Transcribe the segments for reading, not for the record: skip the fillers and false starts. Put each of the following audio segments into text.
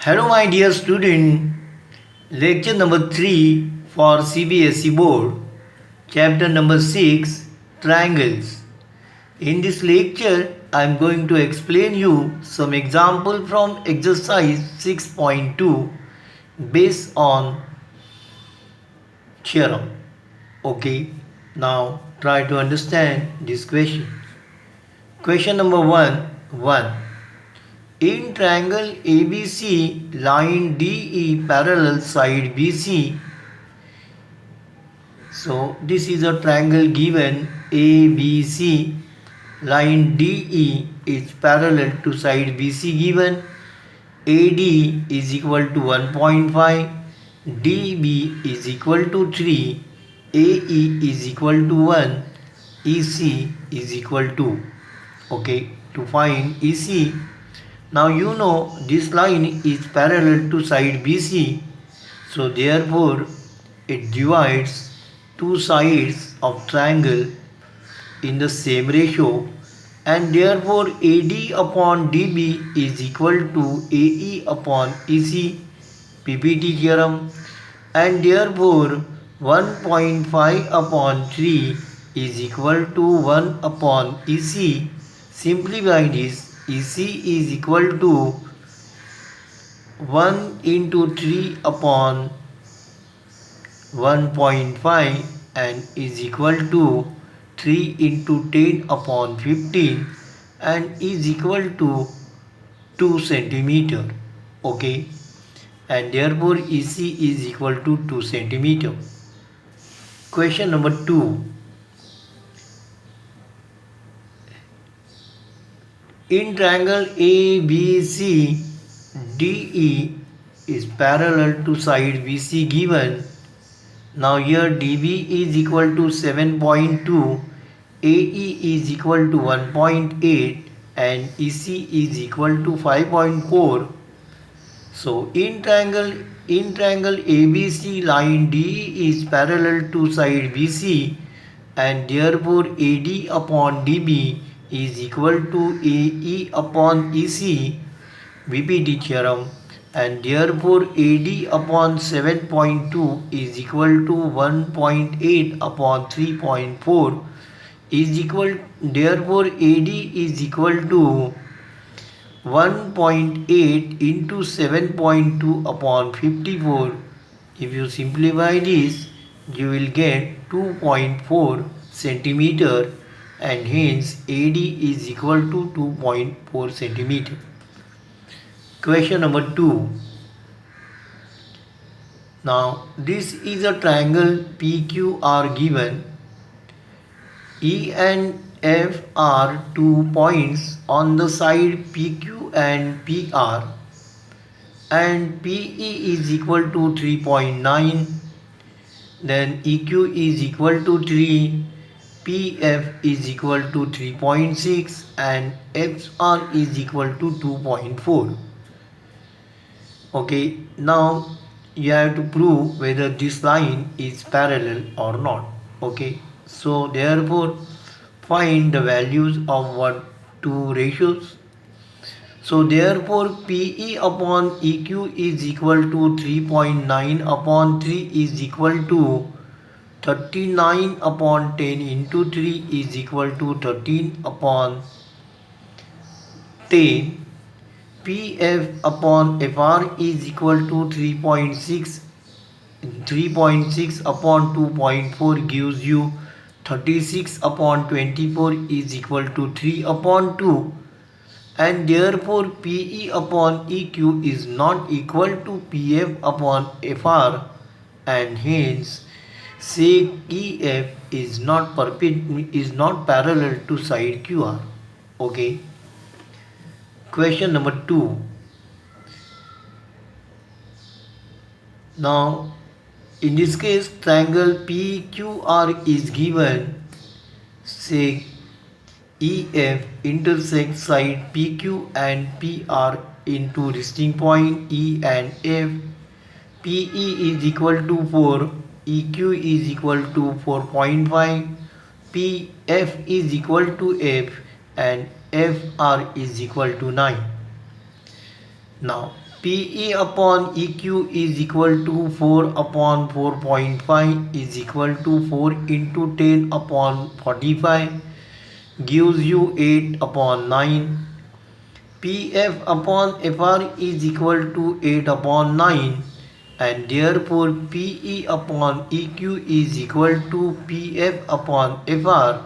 Hello, my dear student. Lecture number 3 for CBSE Board. Chapter number 6 Triangles. In this lecture, I am going to explain you some example from exercise 6.2 based on theorem. Okay, now try to understand this question. Question number 1. In triangle ABC, line DE parallel side BC. So this is a triangle given ABC. Line DE is parallel to side BC given. AD is equal to 1.5. DB is equal to 3. AE is equal to 1. EC is equal to. Okay, to find EC. Now you know this line is parallel to side BC, so therefore it divides two sides of triangle in the same ratio, and therefore AD upon DB is equal to AE upon EC, PPT theorem, and therefore 1.5 upon 3 is equal to 1 upon EC. Simplify this. EC is equal to 1 into 3 upon 1.5 and is equal to 3 into 10 upon 15 and is equal to 2 centimeter. Okay, and therefore EC is equal to 2 centimeter. Question number 2. In triangle ABC, DE is parallel to side BC given. Now here DB is equal to 7.2, AE is equal to 1.8 and EC is equal to 5.4. So in triangle ABC, line DE is parallel to side BC and therefore AD upon DB is equal to AE upon EC, VPT theorem, and therefore AD upon 7.2 is equal to 1.8 upon 3.4 is equal, therefore AD is equal to 1.8 into 7.2 upon 54. If you simplify this, you will get 2.4 centimeter and hence AD is equal to 2.4 centimeter. Question number 2. Now this is a triangle PQR given. E and F are 2 points on the side PQ and PR, and PE is equal to 3.9, then EQ is equal to 3, PF is equal to 3.6 and XR is equal to 2.4. Okay, now you have to prove whether this line is parallel or not. Okay, so therefore find the values of what two ratios. So therefore PE upon EQ is equal to 3.9 upon 3 is equal to 39 upon 10 into 3 is equal to 13 upon 10. PF upon FR is equal to 3.6 upon 2.4 gives you 36 upon 24 is equal to 3 upon 2, and therefore PE upon EQ is not equal to PF upon FR, and hence sec EF is not parallel to side QR. Okay. Question number 2. Now in this case triangle PQR is given. Sec EF intersects side PQ and PR into resting point E and F. PE is equal to 4, EQ is equal to 4.5, PF is equal to F and FR is equal to 9. Now PE upon EQ is equal to 4 upon 4.5 is equal to 4 into 10 upon 45 gives you 8 upon 9. PF upon FR is equal to 8 upon 9 and therefore PE upon EQ is equal to PF upon FR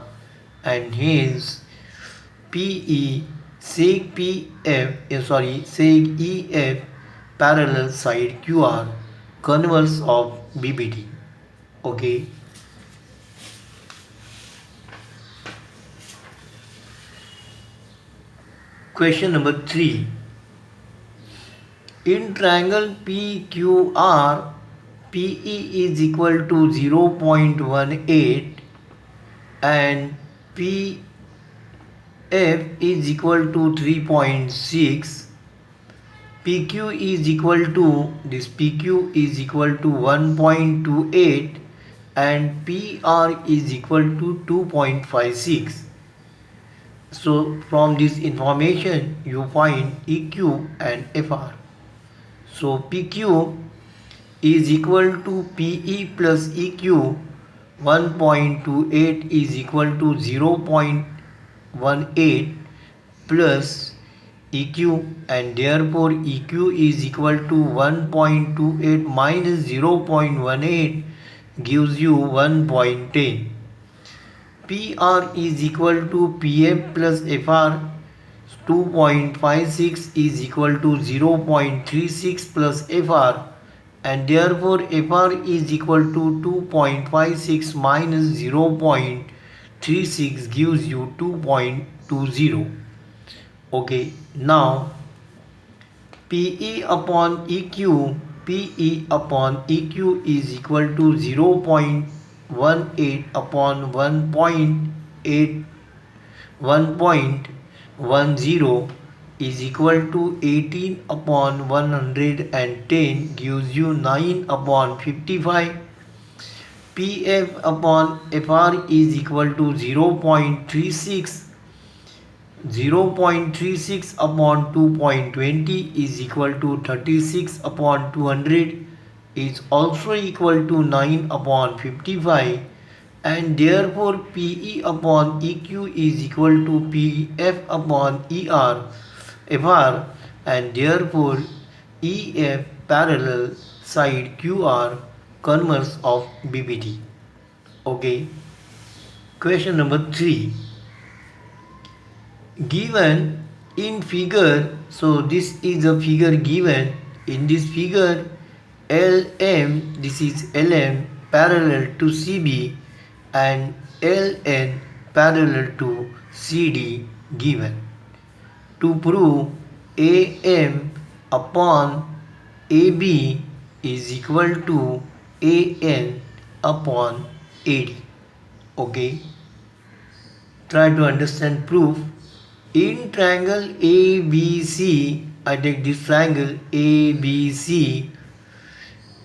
and hence PE sec EF parallel side QR converse of BBT. Okay. Question number 3. In triangle PQR, PE is equal to 0.18 and PF is equal to 3.6. PQ is equal to 1.28 and PR is equal to 2.56. So from this information you find EQ and FR. So PQ is equal to PE plus EQ. 1.28 is equal to 0.18 plus EQ and therefore EQ is equal to 1.28 minus 0.18 gives you 1.10. PR is equal to PF plus FR. 2.56 is equal to 0.36 plus FR and therefore FR is equal to 2.56 minus 0.36 gives you 2.20. Okay, now PE upon EQ is equal to 0.18 upon 1.10 is equal to 18 upon 110 gives you 9 upon 55. PF upon FR is equal to 0.36. 0.36 upon 2.20 is equal to 36 upon 200 is also equal to 9 upon 55 and therefore PE upon EQ is equal to PF upon FR and therefore EF parallel side QR converse of BBT. Okay. Question number 3. Given in figure, so this is a figure given. In this figure LM, this is LM parallel to CB and LN parallel to CD given. To prove AM upon AB is equal to AN upon AD. Okay. Try to understand proof. In triangle ABC, I take this triangle ABC,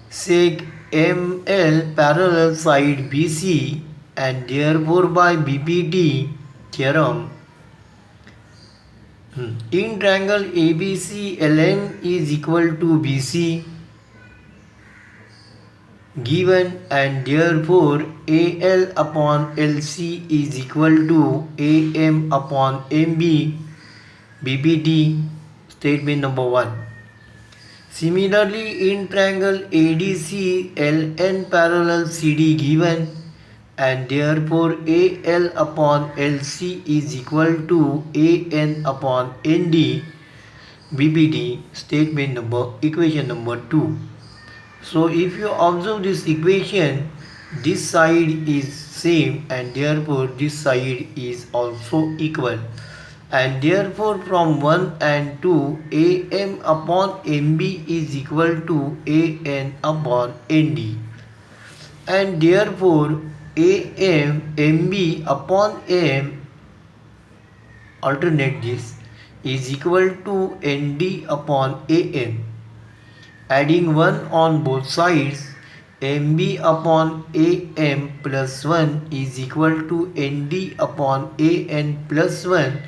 sec ML parallel side BC and therefore by BBT theorem, in triangle ABC LN is equal to BC given and therefore AL upon LC is equal to AM upon MB BBT statement number 1. Similarly in triangle ADC LN parallel CD given and therefore AL upon LC is equal to AN upon ND BBT statement number equation number 2. So if you observe this equation, this side is same and therefore this side is also equal and therefore from 1 and 2 AM upon MB is equal to AN upon ND and therefore AM MB upon AM alternate this is equal to ND upon AM. Adding 1 on both sides, MB upon AM plus 1 is equal to ND upon AN plus 1.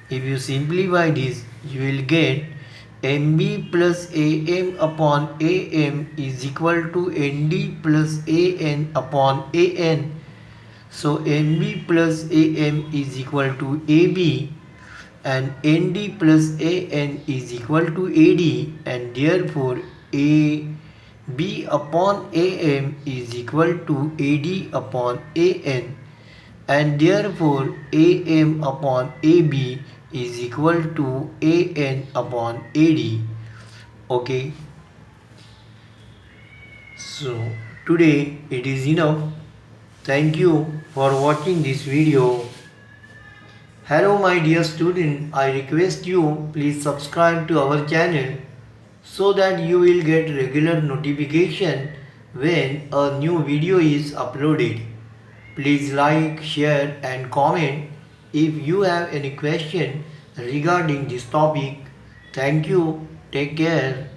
If you simplify this, you will get MB plus AM upon AM is equal to ND plus AN upon AN. So MB plus AM is equal to AB and ND plus AN is equal to AD, and therefore AB upon AM is equal to AD upon AN, and therefore AM upon AB is equal to AN upon AD. Okay, so today it is enough. Thank you for watching this video. Hello my dear student, I request you please subscribe to our channel so that you will get regular notification when a new video is uploaded. Please like, share and comment if you have any question regarding this topic. Thank you. Take care.